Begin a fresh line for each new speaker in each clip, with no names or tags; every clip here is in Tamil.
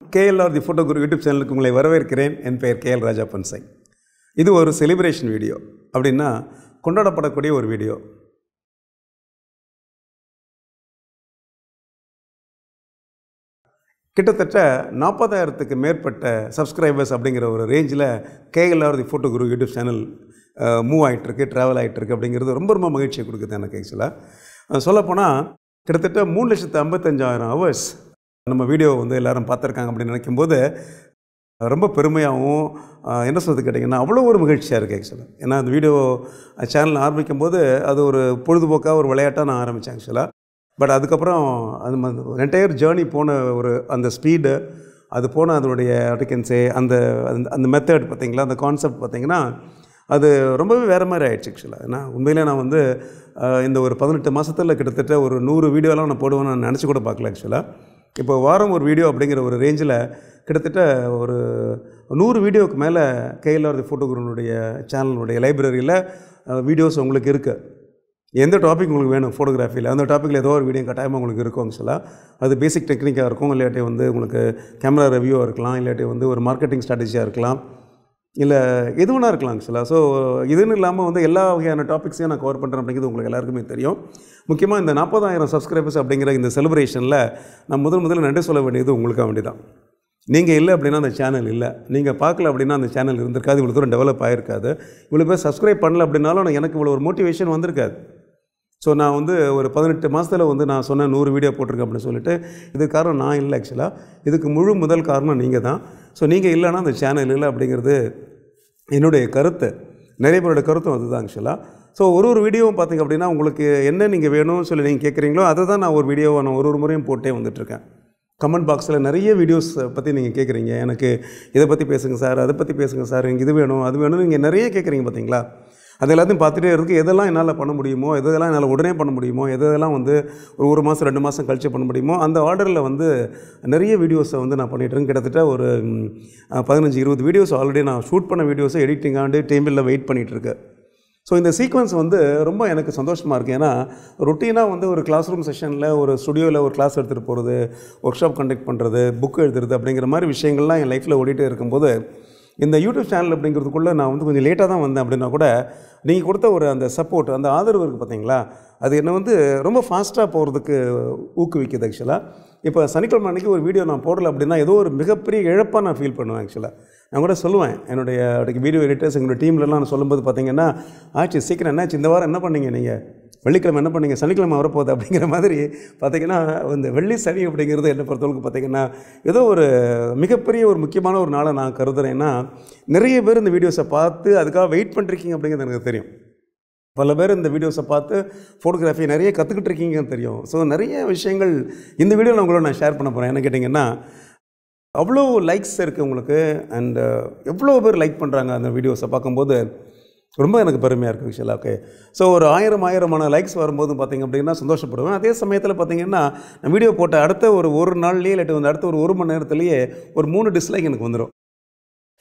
KLR the photo Guru YouTube சேனலுக்கு உங்களை வரவேற்கிறேன். என் பெயர் KL ராஜா பன்சிங். இது ஒரு செலிப்ரேஷன் வீடியோ, அப்படின்னா கொண்டாடப்படக்கூடிய ஒரு வீடியோ. கிட்டத்தட்ட 40,000க்கு மேற்பட்ட சப்ஸ்கிரைபர்ஸ் அப்படிங்கிற ஒரு ரேஞ்சில் KLR the photo Guru YouTube channel move ஆகிட்டுருக்கு, ட்ராவல் ஆகிட்டுருக்கு. அப்படிங்கிறது ரொம்ப ரொம்ப மகிழ்ச்சியை கொடுக்குது எனக்கு. ஆக்சுவலாக சொல்லப்போனால் கிட்டத்தட்ட 3,55,000 ஹவர்ஸ் நம்ம வீடியோ வந்து எல்லோரும் பார்த்துருக்காங்க அப்படின்னு நினைக்கும்போது ரொம்ப பெருமையாகவும், என்ன சொல்கிறது கேட்டிங்கன்னா, அவ்வளோ ஒரு மகிழ்ச்சியாக இருக்குது ஆக்சுவலாக. ஏன்னா அந்த வீடியோ சேனல் ஆரம்பிக்கும் போது அது ஒரு பொழுதுபோக்காக ஒரு விளையாட்டாக நான் ஆரம்பித்தேன் ஆக்சுவலாக. பட் அதுக்கப்புறம் அது என்டையர் ஜேர்னி போன ஒரு அந்த ஸ்பீடு, அது போன அதனுடைய அட்டிகன்ஸே அந்த அந்த மெத்தட் பார்த்திங்களா, அந்த கான்செப்ட் பார்த்திங்கன்னா அது ரொம்பவே வேறு மாதிரி ஆகிடுச்சு ஆக்சுவலாக. ஏன்னா உண்மையிலே நான் வந்து இந்த ஒரு 18 மாதத்தில் கிட்டத்தட்ட ஒரு 100 வீடியோலாம் நான் போடுவேன்னு நான் நினச்சி கூட பார்க்கல ஆக்சுவலாக. இப்போ வாரம் ஒரு வீடியோ அப்படிங்கிற ஒரு ரேஞ்சில் கிட்டத்தட்ட ஒரு 100 வீடியோவுக்கு மேலே KLR தி ஃபோட்டோ குருனுடைய சேனலுடைய லைப்ரரியில் வீடியோஸ் உங்களுக்கு இருக்குது. எந்த டாபிக் உங்களுக்கு வேணும் ஃபோட்டோகிராஃபியில், அந்த டாப்பிக்கில் ஏதோ ஒரு வீடியோ கட்டாயமாக உங்களுக்கு இருக்கும் ஆக்சுவலாக. அது பேசிக் டெக்னிக்காக இருக்கும், இல்லாட்டி வந்து உங்களுக்கு கேமரா ரிவ்யூவாக இருக்கலாம், இல்லாட்டி வந்து ஒரு மார்க்கெட்டிங் ஸ்ட்ராட்டஜியாக இருக்கலாம், இல்லை எது வேணா இருக்கலாம் ஆக்சுவலாக. ஸோ இதுன்னு இல்லாமல் வந்து எல்லா வகையான டாபிக்ஸையும் நான் கவர் பண்ணுறேன் அப்படிங்கிறது உங்களுக்கு எல்லாருக்குமே தெரியும். முக்கியமாக இந்த 40,000 சப்ஸ்கிரைபர்ஸ் அப்படிங்கிற இந்த செலிப்ரேஷனில் நான் முதல்ல நன்றி சொல்ல வேண்டியது உங்களுக்காக வேண்டியதான். நீங்கள் இல்லை அப்படின்னா அந்த சேனல் இல்லை, நீங்கள் பார்க்கல அப்படின்னா அந்த சேனல் இருந்திருக்காது, இவ்வளோ தூரம் டெவலப் ஆகிருக்காது, இவ்வளோ பேர் சப்ஸ்கிரைப் பண்ணல அப்படின்னாலும் எனக்கு இவ்வளோ ஒரு மோட்டிவேஷன் வந்திருக்காது. ஸோ நான் வந்து ஒரு 18 மாதத்தில் வந்து நான் சொன்ன 100 வீடியோ போட்டிருக்கேன் அப்படின்னு சொல்லிட்டு, இதுக்கு காரணம் நான் இல்லை ஆக்சுவலாக. இதுக்கு முதல் காரணம் நீங்கள் தான். ஸோ நீங்கள் இல்லைன்னா அந்த சேனல் இல்லை அப்படிங்கிறது என்னுடைய கருத்து, நிறைய பேரோட கருத்தும் அதுதான் ஆக்சுவலாக. ஸோ ஒரு வீடியோவும் பார்த்திங்க அப்படின்னா உங்களுக்கு என்ன நீங்கள் வேணும்னு சொல்லி நீங்கள் கேட்குறீங்களோ அதை தான் நான் ஒரு வீடியோவை நான் ஒரு முறையும் போட்டே வந்துட்டுருக்கேன். கமெண்ட் பாக்ஸில் நிறைய வீடியோஸ் பற்றி நீங்கள் கேட்குறீங்க, எனக்கு இதை பற்றி பேசுங்க சார், அதை பற்றி பேசுங்க சார், எனக்கு இது வேணும் அது வேணும், நீங்கள் நிறைய கேட்குறீங்க பார்த்தீங்களா. அது எல்லாத்தையும் பார்த்துட்டே இருக்குது. எதெல்லாம் என்னால் பண்ண முடியுமோ, எதெல்லாம் என்னால் உடனே பண்ண முடியுமோ, எதெல்லாம் வந்து ஒரு மாதம் 2 மாதம் கழிச்சு பண்ண முடியுமோ, அந்த ஆர்டரில் வந்து நிறைய வீடியோஸை வந்து நான் பண்ணிகிட்ருக்கேன். கிட்டத்தட்ட ஒரு 15-20 வீடியோஸ் ஆல்ரெடி நான் ஷூட் பண்ண வீடியோஸை எடிட்டிங் ஆண்டு டேபிளில் வெயிட் பண்ணிகிட்ருக்கேன். ஸோ இந்த சீக்வன்ஸ் வந்து ரொம்ப எனக்கு சந்தோஷமாக இருக்குது. ஏன்னா ரொட்டீனாக வந்து ஒரு கிளாஸ் ரூம் செஷனில் ஒரு ஸ்டுடியோவில் ஒரு கிளாஸ் எடுத்துகிட்டு போகிறது, ஒர்க் ஷாப் கண்டக்ட் பண்ணுறது, புக் எழுதுறது அப்படிங்கிற மாதிரி விஷயங்கள்லாம் என் லைஃப்பில் ஓடிட்டே இருக்கும்போது, இந்த யூடியூப் சேனல் அப்படிங்கிறதுக்குள்ளே நான் வந்து கொஞ்சம் லேட்டாக தான் வந்தேன். அப்படின்னா கூட நீங்கள் கொடுத்த ஒரு அந்த சப்போர்ட், அந்த ஆதரவு இருக்குது பார்த்தீங்களா, அது என்னை வந்து ரொம்ப ஃபாஸ்ட்டாக போகிறதுக்கு ஊக்குவிக்குது ஆக்சுவலாக. இப்போ சனிக்கிழமை அன்றைக்கி ஒரு வீடியோ நான் போடலை அப்படின்னா ஏதோ ஒரு மிகப்பெரிய இழப்பாக நான் ஃபீல் பண்ணுவேன் ஆக்சுவலாக. நான் கூட சொல்லுவேன் என்னுடைய வீடியோ எடிட்டர்ஸ், எங்களுடைய டீம்லலாம் நான் சொல்லும்போது பார்த்தீங்கன்னா, ஆச்சு சீக்கிரம் என்னாச்சு, இந்த வாரம் என்ன பண்ணீங்க, நீங்கள் வெள்ளிக்கிழமை என்ன பண்ணீங்க, சனிக்கிழமை வரப்போகுது அப்படிங்கிற மாதிரி பார்த்திங்கன்னா, இந்த வெள்ளி சனி அப்படிங்கிறது என்னை பொறுத்தவரைக்கும் பார்த்திங்கன்னா ஏதோ ஒரு மிகப்பெரிய ஒரு முக்கியமான ஒரு நாளை நான் கருதுறேன்னா, நிறைய பேர் இந்த வீடியோஸை பார்த்து அதுக்காக வெயிட் பண்ணிருக்கீங்க அப்படிங்கிறது எனக்கு தெரியும். பல பேர் இந்த வீடியோஸை பார்த்து ஃபோட்டோகிராஃபி நிறைய கற்றுக்கிட்டு இருக்கீங்கன்னு தெரியும். ஸோ நிறைய விஷயங்கள் இந்த வீடியோவில் உங்களோட நான் ஷேர் பண்ண போகிறேன். என்ன கேட்டிங்கன்னா, அவ்வளோ லைக்ஸ் இருக்குது உங்களுக்கு, அண்ட் எவ்வளோ பேர் லைக் பண்ணுறாங்க அந்த வீடியோஸை பார்க்கும்போது ரொம்ப எனக்கு பெருமையாக இருக்குது ஆக்சுவலாக. ஓகே, ஸோ ஒரு 1000 லைக்ஸ் வரும்போது பார்த்திங்க அப்படின்னா சந்தோஷப்படுவேன். அதே சமயத்தில் பார்த்திங்கன்னா நான் வீடியோ போட்ட அடுத்த ஒரு நாள்லேயே இல்லாட்டி வந்து அடுத்த ஒரு மணி நேரத்துலேயே ஒரு 3 டிஸ்லைக் எனக்கு வந்துடும்.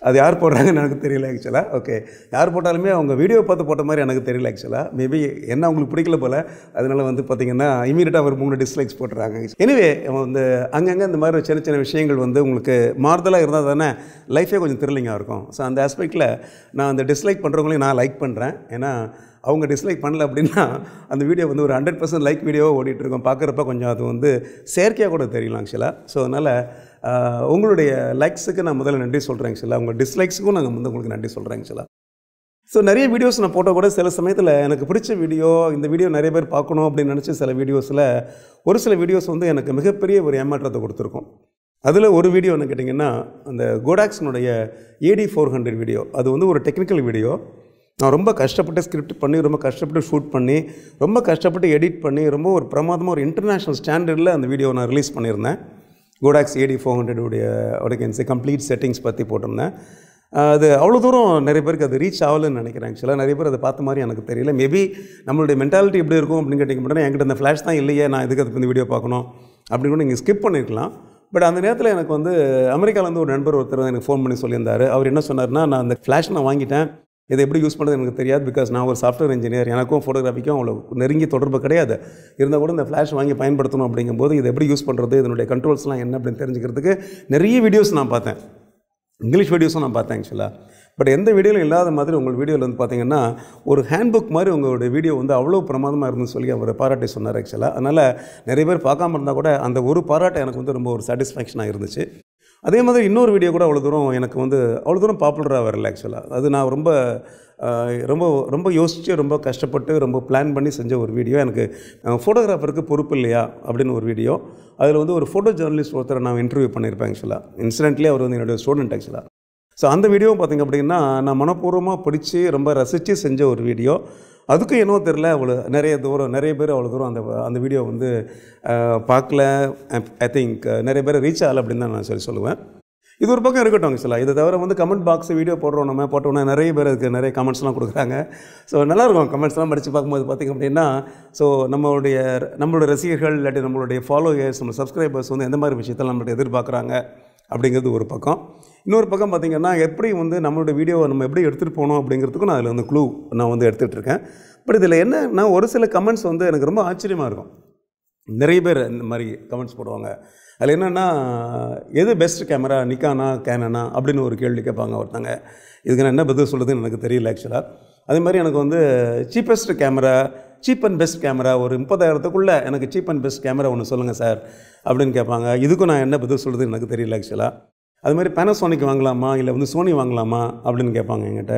அது யார் போடுறாங்கன்னு எனக்கு தெரியல ஆக்சுவலாக. ஓகே, யார் போட்டாலுமே அவங்க வீடியோ பார்த்து போட்ட மாதிரி எனக்கு தெரியல ஆக்சுவலாக. மேபி என்ன அவங்களுக்கு பிடிக்கல போல், அதனால் வந்து பார்த்திங்கன்னா இமீடியட்டாக ஒரு 3 டிஸ்லைக்ஸ் போட்டுறாங்க. எனிவே வந்து அங்கங்கே இந்த மாதிரி சின்ன சின்ன விஷயங்கள் வந்து உங்களுக்கு மாறுதலாக இருந்தால் தானே லைஃபே கொஞ்சம் த்ரில்லிங்காக இருக்கும். ஸோ அந்த ஆஸ்பெக்டில் நான் அந்த டிஸ்லைக் பண்ணுறவங்களையும் நான் லைக் பண்ணுறேன். ஏன்னா அவங்க டிஸ்லைக் பண்ணல அப்படின்னா அந்த வீடியோ வந்து ஒரு 100% லைக் வீடியோவாக ஓடிட்டுருக்கோம். பார்க்குறப்ப கொஞ்சம் அது வந்து செயற்கையாக கூட தெரியலாம் ஆக்சுவலாக. ஸோ அதனால் உங்களுடைய லைக்ஸுக்கு நான் முதல்ல நன்றி சொல்கிறேன் ஆக்சுவலாக. உங்கள் டிஸ்லைக்ஸுக்கும் நாங்கள் வந்து உங்களுக்கு நன்றி சொல்கிறேன் ஆக்சுவலாக. ஸோ நிறைய வீடியோஸ் நான் போட்டால் கூட சில சமயத்தில் எனக்கு பிடிச்ச வீடியோ, இந்த வீடியோ நிறைய பேர் பார்க்கணும் அப்படின்னு நினச்சி சில வீடியோஸில் ஒரு சில வீடியோஸ் வந்து எனக்கு மிகப்பெரிய ஒரு ஏமாற்றத்தை கொடுத்துருக்கோம். அதில் ஒரு வீடியோ என்ன கேட்டிங்கன்னா, அந்த கோடாக்ஸினுடைய AD400 வீடியோ. அது வந்து ஒரு டெக்னிக்கல் வீடியோ. நான் ரொம்ப கஷ்டப்பட்டு ஸ்கிரிப்ட் பண்ணி, ரொம்ப கஷ்டப்பட்டு ஷூட் பண்ணி, ரொம்ப கஷ்டப்பட்டு எடிட் பண்ணி, ரொம்ப ஒரு பிரமாதமாக ஒரு இன்டர்நேஷ்னல் ஸ்டாண்டர்டில் அந்த வீடியோவை நான் ரிலீஸ் பண்ணியிருந்தேன். கோடாக்ஸ் AD400 உடைய கம்ப்ளீட் செட்டிங்ஸ் பற்றி போட்டிருந்தேன். அது அவ்வளோ தூரம் நிறைய பேருக்கு அது ரீச் ஆகலன்னு நினைக்கிறேன் ஆக்சுவலாக. நிறைய பேர் அதை பார்த்த மாதிரி எனக்கு தெரியல. மேபி நம்மளுடைய மென்டாலிட்டி எப்படி இருக்கும் அப்படின்னு கேட்டிங்க அப்படின்னா, என்கிட்ட அந்த ஃப்ளாஷ் தான் இல்லையே, நான் இதுக்கு அது இந்த வீடியோ பார்க்கணும் அப்படின்னு கூட நீங்கள் ஸ்கிப் பண்ணியிருக்கலாம். பட் அந்த நேரத்தில் எனக்கு வந்து அமெரிக்காவிலேருந்து ஒரு நண்பர் ஒருத்தர் எனக்கு ஃபோன் பண்ணி சொல்லியிருந்தார். அவர் என்ன சொன்னார்னா, நான் அந்த ஃப்ளாஷ் நான் வாங்கிட்டேன், இதை எப்படி யூஸ் பண்ணுறது எனக்கு தெரியாது. பிகாஸ் நான் ஒரு சாஃப்ட்வேர் இன்ஜினியர், எனக்கும் ஃபோட்டோகிராஃபிக்கும் அவ்வளோ நெருங்கி தொடர்பு கிடையாது. இருந்தால் கூட இந்த ஃப்ளாஷ் வாங்கி பயன்படுத்தணும் அப்படிங்கும்போது இதை எப்படி யூஸ் பண்ணுறது, இதனுடைய கண்ட்ரோல்ஸ்லாம் என்ன அப்படின்னு தெரிஞ்சுக்கிறதுக்கு நிறைய வீடியோஸ் நான் பார்த்தேன். இங்கிலீஷ் வீடியோஸும் நான் பார்த்தேன் ஆக்சுவலாக. பட் எந்த வீடியோவில் இல்லாத மாதிரி உங்கள் வீடியோவில் வந்து பார்த்தீங்கன்னா ஒரு ஹேண்ட்புக் மாதிரி உங்களுடைய வீடியோ வந்து அவ்வளோ பிரமாதமாக இருந்துன்னு சொல்லி அவர் பாராட்டி சொன்னார் ஆக்சுவலாக. அதனால் நிறைய பேர் பார்க்காம இருந்தால் கூட அந்த ஒரு பாராட்டை எனக்கு வந்து ரொம்ப ஒரு சாட்டிஸ்ஃபேக்ஷனாக இருந்துச்சு. அதே மாதிரி இன்னொரு வீடியோ கூட அவ்வளோ தூரம் எனக்கு வந்து அவ்வளோ தூரம் பாப்புலராக வரல ஆக்சுவலாக. அது நான் ரொம்ப ரொம்ப ரொம்ப யோசித்து ரொம்ப கஷ்டப்பட்டு ரொம்ப பிளான் பண்ணி செஞ்ச ஒரு வீடியோ. எனக்கு ஃபோட்டோகிராஃபருக்கு பொறுப்பு இல்லையா அப்படின்னு ஒரு வீடியோ. அதில் வந்து ஒரு ஃபோட்டோ ஜேர்னலிஸ்ட் ஒருத்தரை நான் இன்டர்வியூ பண்ணியிருப்பேன் ஆக்சுவலாக. இன்சிடென்ட்லேயே அவர் வந்து என்னுடைய ஸ்டூடெண்ட் ஆக்சுவலாக. ஸோ அந்த வீடியோவும் பார்த்திங்க அப்படின்னா நான் மனப்பூர்வமாக பிடிச்சி ரொம்ப ரசித்து செஞ்ச ஒரு வீடியோ. அதுக்கும் என்னவோ தெரில, அவ்வளோ நிறைய பேர் அவ்வளோ தூரம் அந்த வீடியோ வந்து பார்க்கல. ஐ திங்க் நிறைய பேர் ரீச் ஆகலை அப்படின்னு தான் நான் சொல்லுவேன். இது ஒரு பக்கம் இருக்கட்டும் ஆக்சுவலாக. இதை தவிர வந்து கமெண்ட் பாக்ஸ் வீடியோ போடுறோம், நம்ம போட்டோன்னா நிறைய பேர் அதுக்கு நிறைய கமெண்ட்ஸ்லாம் கொடுக்குறாங்க. ஸோ நல்லாயிருக்கும் கமெண்ட்ஸ்லாம் படித்து பார்க்கும்போது பார்த்திங்க அப்படின்னா. ஸோ நம்மளுடைய ரசிகர்கள் இல்லாட்டி நம்மளுடைய ஃபாலோயர்ஸ், நம்ம சப்ஸ்கிரைபர்ஸ் வந்து எந்த மாதிரி விஷயத்தில் நம்மளுக்கு எதிர்பார்க்குறாங்க அப்படிங்கிறது ஒரு பக்கம். இன்னொரு பக்கம் பார்த்திங்கன்னா எப்படி வந்து நம்மளோட வீடியோவை நம்ம எப்படி எடுத்துகிட்டு போகணும் அப்படிங்கிறதுக்கும் நான் அதில் வந்து க்ளூ நான் வந்து எடுத்துகிட்டு இருக்கேன். பட் இதில் என்னன்னா ஒரு சில கமெண்ட்ஸ் வந்து எனக்கு ரொம்ப ஆச்சரியமாக இருக்கும். நிறைய பேர் இந்த மாதிரி கமெண்ட்ஸ் போடுவாங்க. அதில் என்னென்னா எது பெஸ்ட் கேமரா, நிக்கானா கேனனா அப்படின்னு ஒரு கேள்வி கேட்பாங்க ஒருத்தங்க. இதுக்கு நான் என்ன பதில் சொல்கிறதுன்னு எனக்கு தெரியல ஆக்சுவலாக. அதே மாதிரி எனக்கு வந்து cheapest camera, cheap and best camera, ஒரு 30,000க்குள்ளே எனக்கு சீப் அண்ட் பெஸ்ட் கேமரா ஒன்று சொல்லுங்கள் சார் அப்படின்னு கேட்பாங்க. இதுக்கும் நான் என்ன பதில் சொல்கிறதுன்னு எனக்கு தெரியல ஆக்சுவலாக. அது மாதிரி பேனாசோனிக் வாங்கலாமா இல்லை வந்து சோனி வாங்கலாமா அப்படின்னு கேட்பாங்க என்கிட்ட.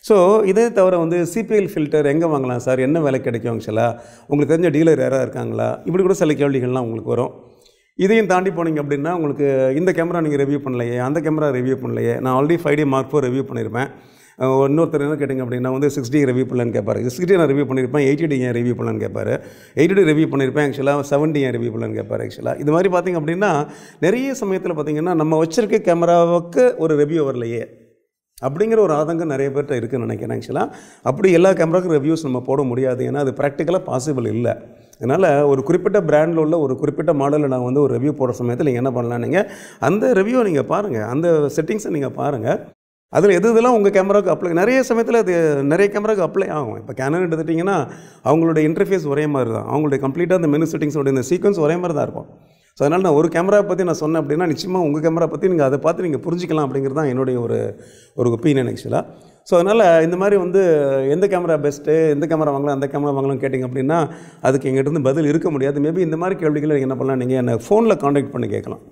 ஸோ இதே தவிர வந்து சிபிஎல் ஃபில்டர் எங்கே வாங்கலாம் சார், என்ன விலை கிடைக்கும் ஆக்சுவலாக, உங்களுக்கு தெரிஞ்ச டீலர் யாராவது இருக்காங்களா, இப்படி கூட சில கேள்விகள்லாம் உங்களுக்கு வரும். இதையும் தாண்டி போனீங்க அப்படின்னா உங்களுக்கு இந்த கேமரா நீங்கள் ரிவ்யூ பண்ணலையே, அந்த கேமரா ரிவ்யூ பண்ணலையே, நான் already 5D Mark IV review பண்ணியிருப்பேன். இன்னொருத்தர் என்ன கேட்டிங்க அப்படின்னா வந்து 6D ரிவ்யூ பண்ணலான்னு கேட்பார். 6D நான் ரிவ்யூ பண்ணியிருப்பேன், 8D ஏன் ரிவ்யூ பண்ணலான்னு கேட்பார். 8D ரிவ்யூ பண்ணியிருப்பேன் ஆக்சுவலாக, 7D ஏன் ரிவ்யூ பண்ணலான்னு கேட்பார் ஆக்சுவலாக. இது மாதிரி பார்த்திங்க அப்படின்னா நிறைய சமயத்தில் பார்த்திங்கன்னா நம்ம வச்சுருக்க கேமராவுக்கு ஒரு ரிவ்யூ வரலையே அப்படிங்கிற ஒரு ஆதங்கம் நிறைய பேர்கிட்ட இருக்குதுன்னு நினைக்கிறேன் ஆக்சுவலாக. அப்படி எல்லா கேமராவுக்கும் ரிவ்யூஸ் நம்ம போட முடியாது, ஏன்னா அது ப்ராக்டிக்கலாக பாசிபிள் இல்லை. அதனால் ஒரு குறிப்பிட்ட பிராண்டில் உள்ள ஒரு குறிப்பிட்ட மாடலில் நான் வந்து ஒரு ரிவ்யூ போடுற சமயத்தில் நீங்கள் என்ன பண்ணலாம், நீங்கள் அந்த ரிவ்யூவை நீங்கள் பாருங்கள், அந்த செட்டிங்ஸை நீங்கள் பாருங்கள். அதில் இதெல்லாம் உங்கள் கேமராவுக்கு அப்ளை, நிறைய சமயத்தில் அது நிறைய கேமராவுக்கு அப்ளை ஆகும். இப்போ கேனன் எடுத்துட்டிங்கன்னா அவங்களுடைய இன்டர்ஃபேஸ் ஒரே மாதிரி தான், அவங்களுடைய கம்ப்ளீட்டாக அந்த மெனு செட்டிங்ஸோட இந்த சீக்வன்ஸ் ஒரே மாதிரி தான் இருக்கும். ஸோ அதனால் நான் ஒரு கேமரா பற்றி நான் சொன்னேன் அப்படின்னா நிச்சயமாக உங்கள் கேமரா பற்றி நீங்கள் அதை பார்த்து நீங்கள் புரிஞ்சிக்கலாம் அப்படிங்கிறது தான் என்னுடைய ஒரு ஒப்பீனியன் ஆக்சுவலாக. ஸோ அதனால் இந்த மாதிரி வந்து எந்த கேமரா பெஸ்ட்டு, எந்த கேமரா வாங்கலாம், அந்த கேமரா வாங்கலாம்னு கேட்டிங்க அப்படின்னா அதுக்கு எங்கிட்ட பதில் இருக்க முடியாது. மேபி இந்த மாதிரி கேள்விகளை நீங்கள் என்ன பண்ணலாம், நீங்கள் என்னை ஃபோனில் காண்டாக்ட் பண்ணி கேட்கலாம்.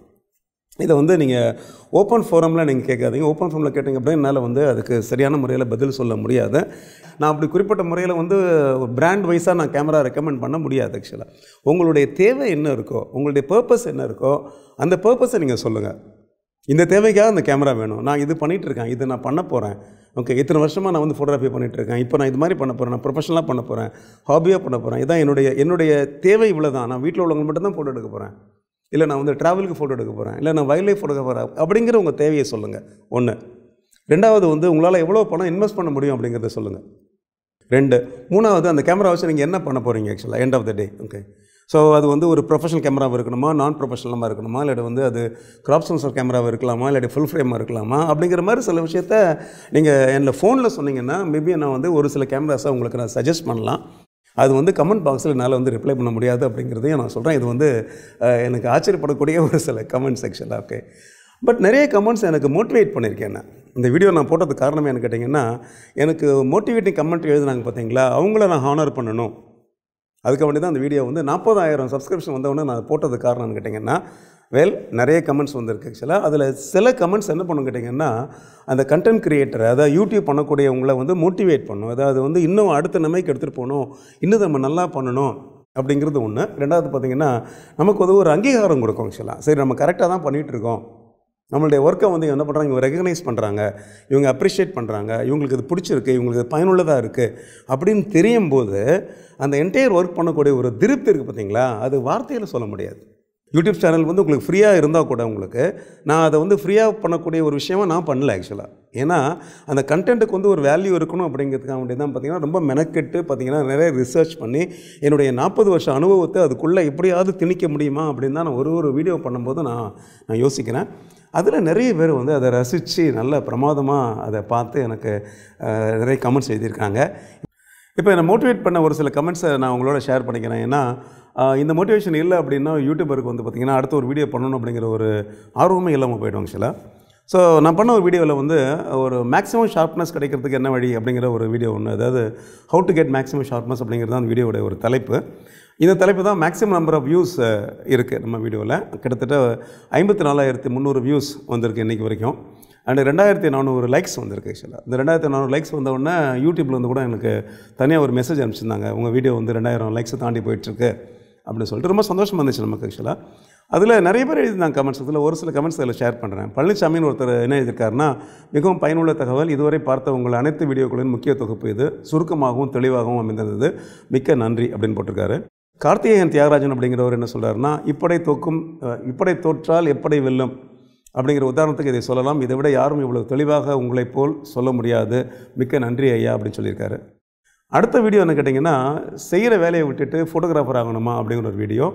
இதை வந்து நீங்கள் ஓப்பன் ஃபோரமில் நீங்கள் கேட்காதீங்க. ஓப்பன் ஃபோரமில் கேட்டிங்க அப்படின்னா என்னால் வந்து அதுக்கு சரியான முறையில் பதில் சொல்ல முடியாது. நான் அப்படி குறிப்பிட்ட முறையில் வந்து பிராண்ட் வைஸாக நான் கேமரா ரெக்கமெண்ட் பண்ண முடியாது ஆக்சுவலாக. உங்களுடைய தேவை என்ன இருக்கோ, உங்களுடைய பர்பஸ் என்ன இருக்கோ அந்த பர்பஸை நீங்கள் சொல்லுங்கள். இந்த தேவைக்காக அந்த கேமரா வேணும், நான் இது பண்ணிகிட்ருக்கேன், இது நான் பண்ண போகிறேன், ஓகே இத்தனை வருஷமாக நான் வந்து ஃபோட்டோகிராஃபி பண்ணிகிட்ருக்கேன், இப்போ நான் இது மாதிரி பண்ண போகிறேன், நான் ப்ரொஃபஷனலாக பண்ண போகிறேன், ஹாபியாக பண்ண போகிறேன், இதான் என்னுடைய தேவை இவ்வளோ தான், நான் வீட்டில் உள்ளவங்க மட்டும் தான் ஃபோட்டோ எடுக்க போகிறேன், இல்லை நான் வந்து ட்ராவலுக்கு ஃபோட்டோ எடுக்க போகிறேன், இல்லை நான் வைல்ட் லைஃப் ஃபோட்டோகிராஃபர் அப்படிங்கிற உங்கள் தேவையை சொல்லுங்கள். ஒன்று. ரெண்டாவது வந்து உங்களால் எவ்வளோ பணம் இன்வெஸ்ட் பண்ண முடியும் அப்படிங்கிறத சொல்லுங்கள். 2. மூணாவது அந்த கேமரா வச்சு நீங்கள் என்ன பண்ண போகிறீங்க ஆக்சுவலாக end of the day. Okay, so அது வந்து ஒரு ப்ரொஃபஷனல் கேமராவாக இருக்கணுமா, நான் ப்ரொஃபஷனலாக இருக்கணுமா, இல்லாட்டி வந்து அது கிராப் சென்சார் கேமராவாக இருக்கலாமா, இல்லாட்டி ஃபுல் ஃப்ரேமாக இருக்கலாமா அப்படிங்கிற மாதிரி சில விஷயத்த நீங்கள் என்னில் ஃபோனில் சொன்னீங்கன்னா மேபி நான் வந்து ஒரு சில கேமராஸை உங்களுக்கு நான் சஜஸ்ட் பண்ணலாம். அது வந்து கமெண்ட் பாக்ஸில் என்னால் வந்து ரிப்ளை பண்ண முடியாது அப்படிங்கிறதையும் நான் சொல்கிறேன். இது வந்து எனக்கு ஆச்சரியப்படக்கூடிய ஒரு சில கமெண்ட் செக்ஷனில். ஓகே, பட் நிறைய கமெண்ட்ஸ் எனக்கு மோட்டிவேட் பண்ணியிருக்கேன். நான் இந்த வீடியோ நான் போட்டதுக்கு காரணமே எனக்கு கேட்டிங்கன்னா, எனக்கு மோட்டிவேட்டிங் கமெண்ட் எழுதுனாங்க பார்த்தீங்களா, அவங்கள நான் ஹானர் பண்ணணும், அதுக்கு வேண்டி தான் அந்த வீடியோ வந்து 40,000 சப்ஸ்கிரிப்ஷன் வந்தவொடனே நான் போட்டது காரணம்னு கேட்டிங்கன்னா, நிறைய கமெண்ட்ஸ் வந்திருக்கு ஆக்சுவலாக. அதில் சில கமெண்ட்ஸ் என்ன பண்ணணும் கேட்டிங்கன்னா, அந்த கண்டென்ட் கிரியேட்டர், அதாவது யூடியூப் பண்ணக்கூடியவங்களை வந்து மோட்டிவேட் பண்ணணும், அதாவது வந்து இன்னும் அடுத்த நிலைமைக்கு எடுத்துகிட்டு போகணும், இன்னும் நம்ம நல்லா பண்ணணும் அப்படிங்கிறது ஒன்று. ரெண்டாவது பார்த்திங்கன்னா நமக்கு வந்து ஒரு அங்கீகாரம் கொடுக்கும் ஆக்சுவலாக. சரி நம்ம கரெக்டாக தான் பண்ணிகிட்ருக்கோம், நம்மளுடைய ஒர்க்கை வந்து என்ன பண்ணுறாங்க, இவங்க ரெகக்னைஸ் பண்ணுறாங்க, இவங்க அப்ரிஷியேட் பண்ணுறாங்க, இவங்களுக்கு இது பிடிச்சிருக்கு, இவங்களுக்கு இது பயனுள்ளதாக இருக்குது அப்படின்னு தெரியும் போது அந்த என்டையர் ஒர்க் பண்ணக்கூடிய ஒரு திருப்தி இருக்குது பார்த்தீங்களா, அது வார்த்தையில் சொல்ல முடியாது. யூடியூப் சேனல் வந்து உங்களுக்கு ஃப்ரீயாக இருந்தால் கூட உங்களுக்கு நான் அதை வந்து ஃப்ரீயாக பண்ணக்கூடிய ஒரு விஷயமா நான் பண்ணல ஆக்சுவலாக. ஏன்னா அந்த கண்டென்ட்டுக்கு வந்து ஒரு வேல்யூ இருக்கணும் அப்படிங்கிறதுக்காக வேண்டிய தான் பார்த்திங்கன்னா ரொம்ப மெனக்கெட்டு பார்த்திங்கன்னா நிறைய ரிசர்ச் பண்ணி என்னுடைய 40 வருஷ அனுபவத்தை அதுக்குள்ளே எப்படியாவது திணிக்க முடியுமா அப்படின்னு தான் நான் ஒரு வீடியோ பண்ணும்போது நான் யோசிக்கிறேன். அதில் நிறைய பேர் வந்து அதை ரசித்து நல்ல பிரமாதமாக அதை பார்த்து எனக்கு நிறைய கமெண்ட்ஸ் எழுதியிருக்காங்க. இப்போ என்னை மோட்டிவேட் பண்ண ஒரு சில கமெண்ட்ஸை நான் உங்களோட ஷேர் பண்ணிக்கிறேன். ஏன்னா இந்த மோட்டிவேஷன் இல்லை அப்படின்னா யூடியூபருக்கு வந்து பார்த்திங்கன்னா அடுத்த ஒரு வீடியோ பண்ணணும் அப்படிங்கிற ஒரு ஆர்வமே இல்லாமல் போய்டும் ஆக்சுவலாக. ஸோ நான் பண்ண ஒரு வீடியோவில் வந்து ஒரு மேக்ஸிமம் ஷார்ப்னஸ் கிடைக்கிறதுக்கு என்ன வழி அப்படிங்கிற ஒரு வீடியோ ஒன்று, அதாவது how to get maximum sharpness அப்படிங்கிறது தான் அந்த வீடியோட ஒரு தலைப்பு. இந்த தலைப்பு தான் மேக்ஸிமம் நம்பர் ஆஃப் வியூஸ் இருக்குது நம்ம வீடியோவில். கிட்டத்தட்ட 54,300 வியூஸ் வந்திருக்கு இன்றைக்கி வரைக்கும். அண்ட் 2,400 லைக்ஸ் வந்திருக்கு ஆக்சுவலாக. இந்த 2,400 லைக்ஸ் வந்தவுடனே யூடியூப்பில் வந்து கூட எனக்கு தனியாக ஒரு மெசேஜ் அனுப்பிச்சிருந்தாங்க, உங்கள் வீடியோ வந்து 2,000 லைக்ஸை தாண்டி போயிட்டுருக்கு அப்படின்னு சொல்லிட்டு. ரொம்ப சந்தோஷமாக இருந்துச்சு நமக்கு ஆக்சுவலாக. அதில் நிறைய பேர் எழுதினாங்க கமெண்ட்ஸ். அதில் ஒரு சில கமெண்ட்ஸ் அதில் ஷேர் பண்ணுறேன். பழனிசாமின்னு ஒருத்தர் என்ன எழுதியிருக்காருன்னா, மிகவும் பயனுள்ள தகவல், இதுவரை பார்த்த உங்கள் அனைத்து வீடியோக்களின் முக்கிய தொகுப்பு இது, சுருக்கமாகவும் தெளிவாகவும் அமைந்திருந்தது, மிக்க நன்றி அப்படின்னு போட்டிருக்காரு. கார்த்திகேயன் தியாகராஜன் அப்படிங்கிறவர் என்ன சொல்கிறாருன்னா, இப்படை தோற்றால் எப்படை வெல்லும் அப்படிங்கிற உதாரணத்துக்கு இதை சொல்லலாம், இதை விட யாரும் இவ்வளவு தெளிவாக உங்களைப் போல் சொல்ல முடியாது, மிக்க நன்றி ஐயா அப்படின்னு சொல்லியிருக்காரு. அடுத்த வீடியோ என்ன கேட்டிங்கன்னா, செய்கிற வேலையை விட்டுட்டு ஃபோட்டோகிராஃபர் ஆகணுமா அப்படிங்கிற ஒரு வீடியோ.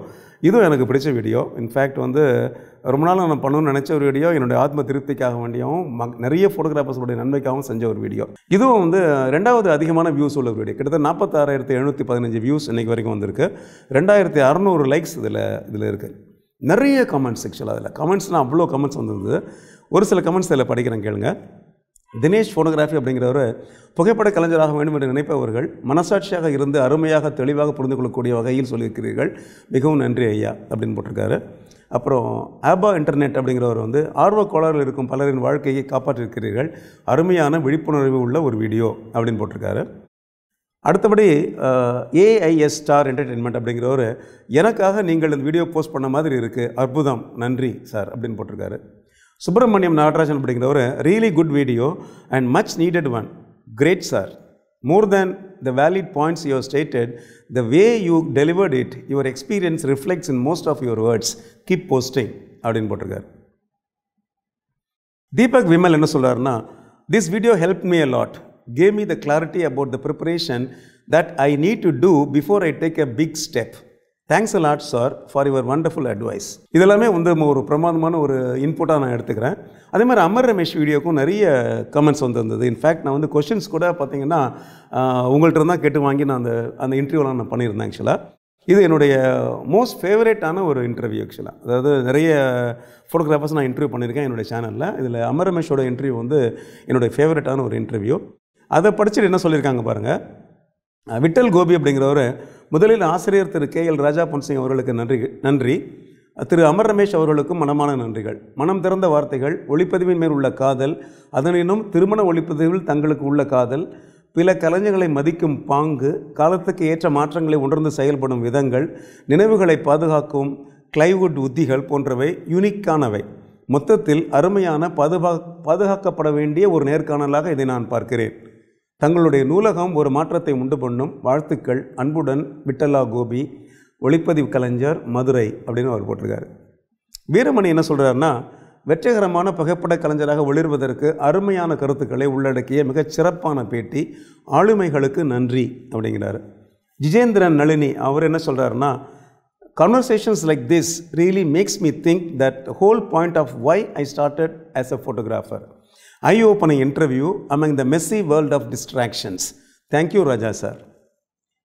இதுவும் எனக்கு பிடிச்ச வீடியோ. இன்ஃபேக்ட் வந்து ரொம்ப நாள் நான் பண்ணணும்னு நினச்ச ஒரு வீடியோ, என்னுடைய ஆத்ம திருப்திக்காக வேண்டியும் நிறைய ஃபோட்டோகிராஃபர்ஸுடைய நன்மைக்காகவும் செஞ்ச ஒரு வீடியோ. இதுவும் வந்து 2வது அதிகமான வியூஸ் உள்ள வீடியோ. கிட்டத்தட்ட 46,715 வியூஸ் இன்றைக்கு வரைக்கும் வந்திருக்கு. 2,600 லைக்ஸ் இதில் இருக்குது. நிறைய கமெண்ட்ஸ் ஆக்சுவலாக. அதில் கமெண்ட்ஸ்னால் அவ்வளோ கமெண்ட்ஸ் வந்திருந்தது. ஒரு சில கமெண்ட்ஸ் அதில் படிக்கிறேன் கேளுங்க. தினேஷ் ஃபோட்டோகிராஃபி அப்படிங்கிறவர், புகைப்பட கலைஞராக வேண்டும் என்று நினைப்பவர்கள் மனசாட்சியாக இருந்து அருமையாக தெளிவாக புரிந்து கொள்ளக்கூடிய வகையில் சொல்லியிருக்கிறீர்கள், மிகவும் நன்றி ஐயா அப்படின்னு போட்டிருக்காரு. அப்புறம் ஆபா இன்டர்நெட் அப்படிங்கிறவர் வந்து, ஆர்வ கோளாறில் இருக்கும் பலரின் வாழ்க்கையை காப்பாற்றிருக்கிறீர்கள், அருமையான விழிப்புணர்வு உள்ள ஒரு வீடியோ அப்படின்னு போட்டிருக்காரு. அடுத்தபடி ஏஐஎஸ் ஸ்டார் என்டர்டெயின்மெண்ட் அப்படிங்கிறவர், எனக்காக நீங்கள் இந்த வீடியோ போஸ்ட் பண்ண மாதிரி இருக்குது, அற்புதம், நன்றி சார் அப்படின்னு போட்டிருக்காரு. சுப்பிரமணியம் நாகராஜன் அப்படிங்கிறவர், really good video and much needed one, great sir, more than the valid points you stated, the way you delivered it, your experience reflects in most of your words, keep posting அப்படின்னு போட்டிருக்காரு. தீபக் விமல் என்ன சொல்கிறாருன்னா, this video help me a lot, gave me the clarity about the preparation that I need to do before I take a big step. Thanks a lot sir for your wonderful advice. இதெல்லாமே வந்து ஒரு பிரமாதமான ஒரு இன்புட்டாக நான் எடுத்துக்கிறேன். அதே மாதிரி அமர் ரமேஷ் வீடியோக்கும் நிறைய கமெண்ட்ஸ் வந்திருந்தது. இன்ஃபேக்ட் நான் வந்து கொஷின்ஸ் கூட பார்த்தீங்கன்னா உங்கள்கிட்ட தான் கேட்டு வாங்கி நான் அந்த இன்டர்வியூலாம் நான் பண்ணியிருந்தேன் ஆக்சுவலாக. இது என்னுடைய மோஸ்ட் ஃபேவரேட்டான ஒரு இன்டர்வியூ ஆக்சுவலாக. அதாவது நிறைய ஃபோட்டோகிராஃபர்ஸ் நான் இன்டர்வியூ பண்ணியிருக்கேன் என்னுடைய சேனலில். இதில் அமர் ரமேஷோட இன்டர்வியூ வந்து என்னுடைய ஃபேவரட்டான ஒரு இன்டர்வியூ. அதை படிச்சுட்டு என்ன சொல்லியிருக்காங்க பாருங்கள். விட்டல் கோபி அப்படிங்கிறவர், முதலில் ஆசிரியர் திரு KL ராஜா பொன்சிங் அவர்களுக்கு நன்றி. திரு அமர் ரமேஷ் அவர்களுக்கும் மனமான நன்றிகள். மனம் திறந்த வார்த்தைகள், ஒளிப்பதிவின் மேல் உள்ள காதல், அதனினும் திருமண ஒளிப்பதிவில் தங்களுக்கு உள்ள காதல், பிற கலைஞர்களை மதிக்கும் பாங்கு, காலத்துக்கு ஏற்ற மாற்றங்களை உணர்ந்து செயல்படும் விதங்கள், நினைவுகளை பாதுகாக்கும் கிளைவுட் உத்திகள் போன்றவை யூனிக்கானவை. மொத்தத்தில் அருமையான பாதுகாக்கப்பட வேண்டிய ஒரு நேர்காணலாக இதை நான் பார்க்கிறேன். தங்களுடைய நூலகம் ஒரு மாற்றத்தை உண்டு பண்ணும். வாழ்த்துக்கள், அன்புடன் விட்டலா கோபி, ஒளிப்பதிவு கலைஞர், மதுரை அப்படின்னு அவர் போட்டிருக்காரு. வீரமணி என்ன சொல்கிறாருன்னா, வெற்றிகரமான புகைப்பட கலைஞராக ஒளிர்வதற்கு அருமையான கருத்துக்களை உள்ளடக்கிய மிகச் சிறப்பான பேட்டி, ஆளுமைகளுக்கு நன்றி அப்படிங்கிறாரு. ஜிஜேந்திரன் நளினி அவர் என்ன சொல்கிறாருன்னா, conversations like this really makes me think that the whole point of why I started as a photographer. Eye-opening interview among the messy world of distractions. Thank you Raja sir.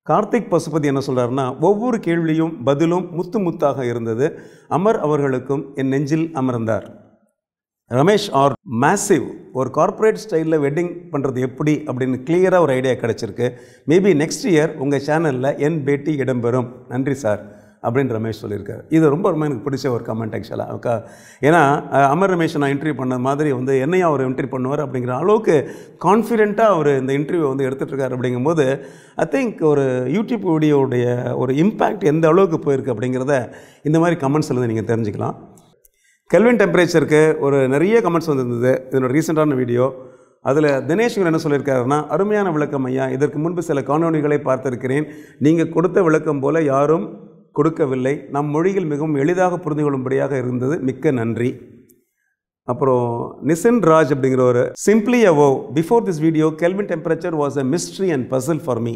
Karthik Pasupathi என்ன சொல்கிறாருன்னா, ஒவ்வொரு கேள்வியும் பதிலும் முத்து முத்தாக இருந்தது. அமர் அவர்களுக்கும் என் நெஞ்சில் அமர்ந்தார். ரமேஷ் ஆர் மேசிவ், ஒரு கார்ப்பரேட் ஸ்டைலில் வெட்டிங் பண்ணுறது எப்படி அப்படின்னு கிளியராக ஒரு ஐடியா கிடச்சிருக்கு. மேபி நெக்ஸ்ட் இயர் உங்கள் சேனலில் என் பேட்டி இடம்பெறும், நன்றி சார் அப்படின்னு ரமேஷ் சொல்லியிருக்காரு. இது ரொம்ப எனக்கு பிடிச்ச ஒரு கமெண்ட் ஆக்சுவலாக. ஏன்னா அமர் ரமேஷ் நான் இன்டர்வியூ பண்ண மாதிரி வந்து என்னையும் அவர் இன்டர்வியூ பண்ணுவார் அப்படிங்கிற அளவுக்கு கான்ஃபிடென்ட்டாக அவர் இந்த இன்டர்வியூ வந்து எடுத்துகிட்ருக்காரு. அப்படிங்கும்போது ஐ திங்க் ஒரு யூடியூப் வீடியோடைய ஒரு இம்பேக்ட் எந்த அளவுக்கு போயிருக்கு அப்படிங்கிறத இந்த மாதிரி கமெண்ட்ஸ்லேருந்து நீங்கள் தெரிஞ்சுக்கலாம். கெல்வின் டெம்பரேச்சருக்கு ஒரு நிறைய கமெண்ட்ஸ் வந்துருந்தது. இதனோட ரீசெண்டான வீடியோ. அதில் தினேஷ் என்ன சொல்லியிருக்காருன்னா, அருமையான விளக்கம் ஐயா, இதற்கு முன்பு சில காணொலிகளை பார்த்துருக்கிறேன். நீங்கள் கொடுத்த விளக்கம் போல் யாரும் கொடுக்கவில்லை. நம் மொழியில் மிகவும் எளிதாக புரிந்து கொள்ளும்படியாக இருந்தது. மிக்க நன்றி. அப்புறம் நிசின் ராஜ் அப்படிங்கிறவர், simply above before this video Kelvin temperature was a mystery and puzzle for me,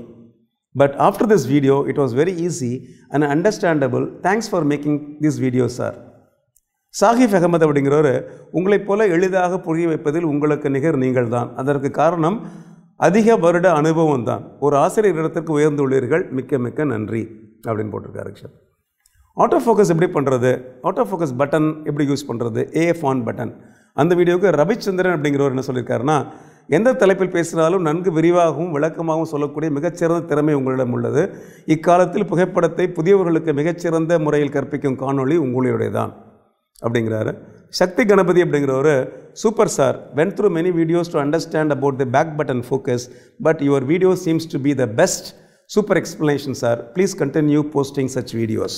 but after this video it was very easy and understandable. Thanks for making this video sir. Saqib Ahmed அப்படிங்கிறவர், உங்களைப் போல எளிதாக புரிய வைப்பதில் உங்களுக்கு நிகர் நீங்கள் தான். அதற்கு காரணம் அதிக வருட அனுபவம் தான். ஒரு ஆசிரியர் இடத்திற்கு உயர்ந்துள்ளீர்கள். மிக்க மிக்க நன்றி அப்படின்னு போட்டிருக்காரு சார். ஆட்டோ ஃபோக்கஸ் எப்படி பண்ணுறது, ஆட்டோ ஃபோக்கஸ் பட்டன் எப்படி யூஸ் பண்ணுறது, ஏஎஃப் ஆன் பட்டன், அந்த வீடியோவுக்கு ரவிச்சந்திரன் அப்படிங்கிறவர் என்ன சொல்லியிருக்காருன்னா, எந்த தலைப்பில் பேசினாலும் நன்கு விரிவாகவும் விளக்கமாகவும் சொல்லக்கூடிய மிகச்சிறந்த திறமை உங்களிடம் உள்ளது. இக்காலத்தில் புகைப்படத்தை புதியவர்களுக்கு மிகச்சிறந்த முறையில் கற்பிக்கும் காணொளி உங்களுடையதான் அப்படிங்கிறாரு. சக்தி கணபதி அப்படிங்கிறவர், super sir, went through many videos to understand about the back button focus, but your video seems to be the best. Super explanation sir, please continue posting such videos.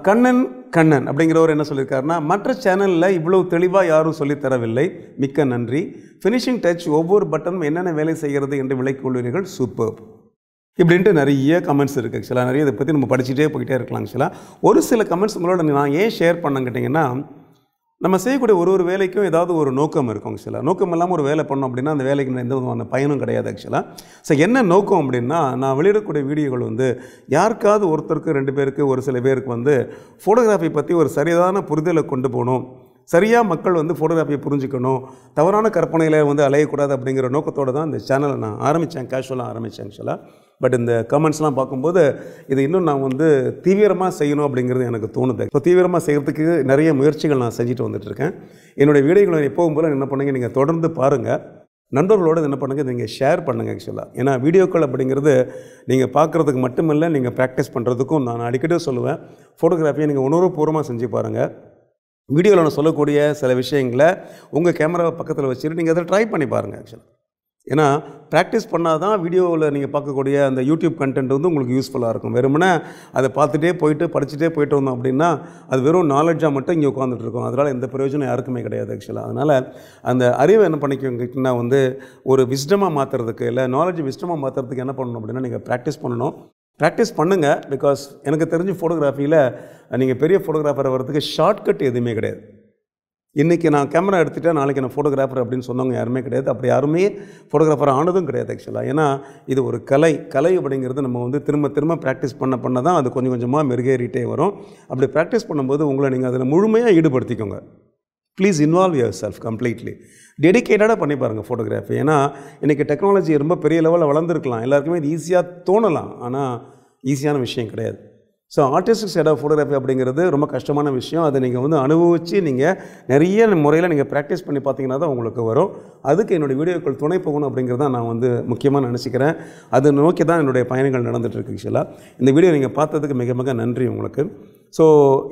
Kannan அப்படிங்கிறவர் என்ன சொல்லியிருக்காருன்னா, மற்ற சேனலில் இவ்வளவு தெளிவாக யாரும் சொல்லித்தரவில்லை. மிக்க நன்றி. ஃபினிஷிங் டச், ஒவ்வொரு பட்டனும் என்னென்ன வேலை செய்கிறது என்று விளக்கியுள்ளீர்கள். சூப்பர் இப்படின்ட்டு நிறைய கமெண்ட்ஸ் இருக்குது. ஆக்சுவலாக நிறைய இதை பற்றி நம்ம படிச்சுட்டே போயிட்டே இருக்கலாம். ஆக்சுவலாக ஒரு சில கமெண்ட்ஸ் உங்களோட நான் ஏன் ஷேர் பண்ண கேட்டிங்கன்னா, நம்ம செய்யக்கூடிய ஒரு வேலைக்கும் ஏதாவது ஒரு நோக்கம் இருக்கும். ஆக்சுவலாக நோக்கம் இல்லாமல் ஒரு வேலை பண்ணோம் அப்படின்னா அந்த வேலைக்கு எந்த விதமான பயனும் கிடையாது. ஆக்சுவலாக ஸோ என்ன நோக்கம் அப்படின்னா, நான் வெளியிடக்கூடிய வீடியோகள் யாருக்காவது ஒருத்தருக்கு 2 பேருக்கு ஒரு சில பேருக்கு ஃபோட்டோகிராஃபி பற்றி ஒரு சரியான புரிதலை கொண்டு போகணும், சரியாக மக்கள் ஃபோட்டோகிராஃபியை புரிஞ்சுக்கணும், தவறான கற்பனையில் அலையக்கூடாது அப்படிங்கிற நோக்கத்தோடு தான் இந்த சேனலை நான் ஆரம்பித்தேன். கேஷுவலாக ஆரம்பித்தேன் ஆக்சுவலாக. பட் இந்த கமெண்ட்ஸ்லாம் பார்க்கும்போது இது இன்னும் நான் தீவிரமாக செய்யணும் அப்படிங்கிறது எனக்கு தோணுது. ஸோ தீவிரமாக செய்கிறதுக்கு நிறைய முயற்சிகள் நான் செஞ்சுட்டு வந்துட்டுருக்கேன். என்னுடைய வீடியோகளை எப்பவும் போல் என்ன பண்ணுங்கள், நீங்கள் தொடர்ந்து பாருங்கள், நண்பர்களோடு என்ன பண்ணுங்கள், நீங்கள் ஷேர் பண்ணுங்கள். ஆக்சுவலாக ஏன்னா வீடியோக்கள் அப்படிங்கிறது நீங்கள் பார்க்குறதுக்கு மட்டுமில்லை, நீங்கள் ப்ராக்டிஸ் பண்ணுறதுக்கும். நான் அடிக்கடி சொல்லுவேன், ஃபோட்டோகிராஃபியை நீங்கள் உணர்வுபூர்வமாக செஞ்சு பாருங்கள். வீடியோவில் நான் சொல்லக்கூடிய சில விஷயங்களை உங்கள் கேமராவை பக்கத்தில் வச்சுட்டு நீங்கள் அதை ட்ரை பண்ணி பாருங்கள். ஆக்சுவலாக ஏன்னா ப்ராக்டிஸ் பண்ணால் தான் வீடியோவில் நீங்கள் பார்க்கக்கூடிய அந்த யூடியூப் கண்டென்ட் உங்களுக்கு யூஸ்ஃபுல்லாக இருக்கும். வெறுமனே அதை பார்த்துட்டே போயிட்டு படிச்சுட்டே போயிட்டு வந்தோம் அப்படின்னா அது வெறும் நாலேஜாக மட்டும் இங்கே உட்காந்துட்ருக்கோம். அதனால் எந்த பிரயோஜனம் யாருக்குமே கிடையாது. ஆக்சுவலாக அதனால் அந்த அறிவை என்ன பண்ணிக்கோங்கன்னா ஒரு விஸ்டமாக மாற்றுறதுக்கு, இல்லை நாலேஜ் விஸ்டமாக மாற்றுறதுக்கு என்ன பண்ணணும் அப்படின்னா, நீங்கள் ப்ராக்டிஸ் பண்ணணும். ப்ராக்டிஸ் பண்ணுங்கள். பிகாஸ் எனக்கு தெரிஞ்சு ஃபோட்டோகிராஃபியில் நீங்கள் பெரிய ஃபோட்டோகிராஃபரை வரதுக்கு ஷார்ட்கட் எதுவுமே கிடையாது. இன்றைக்கி நான் கேமரா எடுத்துகிட்டேன், நாளைக்கு நான் ஃபோட்டோகிராஃபர் அப்படின்னு சொன்னவங்க யாருமே கிடையாது. அப்படி யாருமே ஃபோட்டோகிராஃபர் ஆனதும் கிடையாது. ஆக்சுவலாக ஏன்னா இது ஒரு கலை அப்படிங்கிறது நம்ம திரும்ப ப்ராக்டிஸ் பண்ண தான் அது கொஞ்சம் கொஞ்சமாக மெருகேறிட்டே வரும். அப்படி ப்ராக்டிஸ் பண்ணும்போது உங்களை நீங்கள் அதில் முழுமையாக ஈடுபடுத்திக்கோங்க. Please involve yourself completely. டெடிக்கேட்டடாக பண்ணி பாருங்கள் ஃபோட்டோகிராஃபி. ஏன்னா இன்றைக்கி டெக்னாலஜி ரொம்ப பெரிய லெவலில் வளர்ந்துருக்கலாம், எல்லாருக்குமே இது ஈஸியாக தோணலாம், ஆனால் ஈஸியான விஷயம் கிடையாது. So artistic side of photography அப்படிங்கிறது ரொம்ப கஷ்டமான விஷயம். அதை நீங்கள் அனுபவித்து நீங்கள் நிறைய முறையில் நீங்கள் ப்ராக்டிஸ் பண்ணி பார்த்தீங்கன்னா தான் உங்களுக்கு வரும். அதுக்கு என்னுடைய வீடியோக்கள் துணை போகணும் அப்படிங்கிறத நான் முக்கியமாக நினச்சிக்கிறேன். அது நோக்கி தான் என்னுடைய பயணங்கள் நடந்துகிட்ருக்கு. ஆக்சுவலாக இந்த வீடியோ நீங்கள் பார்த்ததுக்கு மிக மிக நன்றி உங்களுக்கு. ஸோ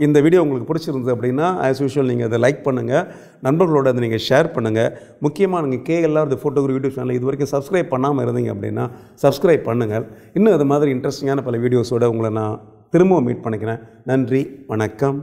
இந்த வீடியோ உங்களுக்கு பிடிச்சிருந்தது அப்படின்னா ஆஸ் யூஷுவல் நீங்கள் அதை லைக் பண்ணுங்கள், நண்பர்களோடு அதை நீங்கள் ஷேர் பண்ணுங்கள். முக்கியமாக நீங்கள் கேஎல்ஆர் ஃபோட்டோகிராஃபி யூடியூப் சேனல் இது வரைக்கும் சப்ஸ்கிரைப் பண்ணாமல் இருந்தீங்க அப்படின்னா சப்ஸ்கிரைப் பண்ணுங்கள். இன்னும் அது மாதிரி இன்ட்ரெஸ்டிங்கான பல வீடியோஸோடு உங்களை நான் திரும்பவும் மீட் பண்ணிக்கிறேன். நன்றி, வணக்கம்.